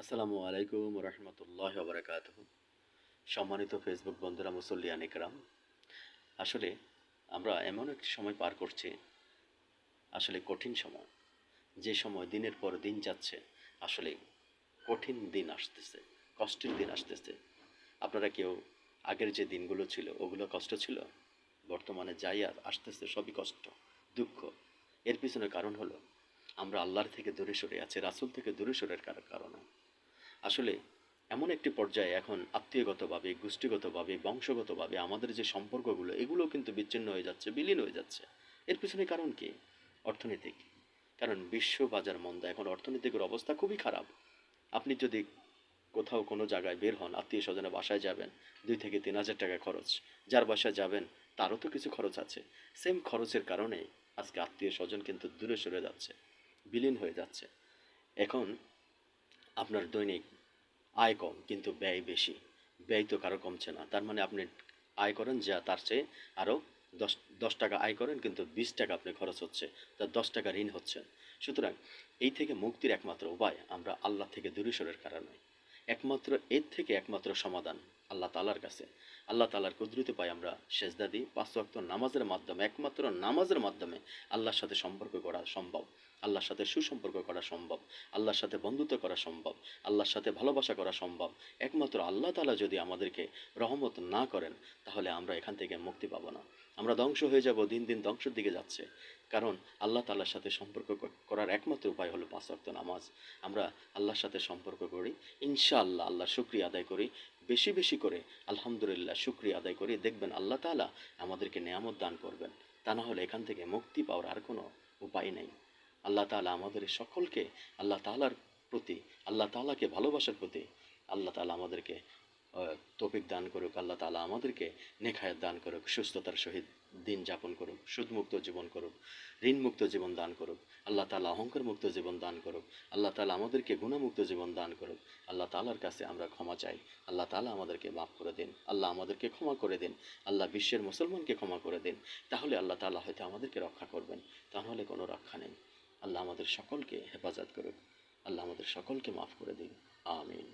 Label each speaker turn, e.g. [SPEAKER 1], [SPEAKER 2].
[SPEAKER 1] আসসালামু আলাইকুম রহমতুল্লাহ বারাকাতুহ। সম্মানিত ফেসবুক বন্ধুরা, মুসল্লিয়ান ইকরাম, আসলে আমরা এমন একটি সময় পার করছি, আসলে কঠিন সময়। যে সময় দিনের পর দিন যাচ্ছে, আসলে কঠিন দিন আসতেছে, কষ্টের দিন আসতেছে। আপনারা কেউ আগের যে দিনগুলো ছিল ওগুলো কষ্ট ছিল? বর্তমানে যাই আর আসতেছে সবই কষ্ট, দুঃখ। এর পিছনে কারণ হলো আমরা আল্লাহর থেকে দূরে সরে আছি, রাসূল থেকে দূরে সরে কারণে। আসলে এমন একটি পর্যায়ে এখন আত্মীয়গতভাবে, গোষ্ঠীগতভাবে, বংশগতভাবে আমাদের যে সম্পর্কগুলো এগুলো কিন্তু বিচ্ছিন্ন হয়ে যাচ্ছে, বিলীন হয়ে যাচ্ছে। এর পিছনে কারণ কি? অর্থনৈতিক। কারণ বিশ্ব বাজার মন্দা, এখন অর্থনৈতিকের অবস্থা খুবই খারাপ। আপনি যদি কোথাও কোনো জায়গায় বের হন, আত্মীয় স্বজনের বাসায় যাবেন, 2 থেকে 3 হাজার টাকা খরচ। যার বাসায় যাবেন তারও তো কিছু খরচ আছে। সেম খরচের কারণে আজকে আত্মীয় স্বজন কিন্তু দূরে সরে যাচ্ছে, বিলীন হয়ে যাচ্ছে। এখন আপনার দৈনিক আয় কম কিন্তু ব্যয় বেশি। ব্যয় তো কারো কমছে না। তার মানে আপনি আয় করেন যা তার চেয়ে আরও দশ 10 টাকা আয় করেন, কিন্তু 20 টাকা আপনি খরচ হচ্ছে, তার 10 টাকা ঋণ হচ্ছে। সুতরাং এই থেকে মুক্তির একমাত্র উপায় আমরা আল্লাহ থেকে দূরে সরার কারণে। একমাত্র এর থেকে একমাত্র সমাধান আল্লাহ তালার কাছে। আল্লাহ তালার কুদরতে পাই আমরা সেজদা দিই, 5 ওয়াক্ত নামাজের মাধ্যমে, একমাত্র নামাজের মাধ্যমে আল্লাহর সাথে সম্পর্ক করা সম্ভব। আল্লাহর সাথে সুসম্পর্ক করা সম্ভব, আল্লাহর সাথে বন্ধুত্ব করা সম্ভব, আল্লাহর সাথে ভালোবাসা করা সম্ভব। একমাত্র আল্লাহ তাআলা যদি আমাদেরকে রহমত না করেন, তাহলে আমরা এখান থেকে মুক্তি পাবো না। আমরা ধ্বংস হয়ে যাব, দিন দিন ধ্বংসের দিকে যাচ্ছে। কারণ আল্লাহ তাআলার সাথে সম্পর্ক করার একমাত্র উপায় হলো 5 ওয়াক্ত নামাজ। আমরা আল্লাহর সাথে সম্পর্ক করি, ইনশাআল্লাহ আল্লাহর শুকরিয়া আদায় করি, বেশি বেশি করে আলহামদুলিল্লাহ শুকরিয়া আদায় করি। দেখবেন আল্লাহ তাআলা আমাদেরকে নেয়ামত দান করবেন। তা না হলে এখান থেকে মুক্তি পাওয়ার আর কোনো উপায় নেই। আল্লাহ তাআলা আমাদের সকলকে আল্লাহ তাআলার প্রতি, আল্লাহ তাআলাকে ভালোবাসার প্রতি আল্লাহ তাআলা আমাদেরকে তৌফিক দান করুক। আল্লাহ তাআলা আমাদেরকে নেক হায়াত দান করুক, সুস্থতার সহিত দিন যাপন করুক, সুদমুক্ত জীবন করুক, ঋণমুক্ত জীবন দান করুক। আল্লাহ তাআলা অহংকার মুক্ত জীবন দান করুক। আল্লাহ তাআলা আমাদেরকে গুণামুক্ত জীবন দান করুক। আল্লাহ তাআলার কাছে আমরা ক্ষমা চাই। আল্লাহ তাআলা আমাদেরকে মাফ করে দিন, আল্লাহ আমাদেরকে ক্ষমা করে দিন, আল্লাহ বিশ্বের মুসলমানকে ক্ষমা করে দিন। তাহলে আল্লাহ তাআলা হয়তো আমাদেরকে রক্ষা করবেন, তাহলে কোনো রক্ষা নেই। আল্লাহ আমাদের সকলকে হেফাজত করুক, আল্লাহ আমাদের সকলকে মাফ করে দিন। আমিন।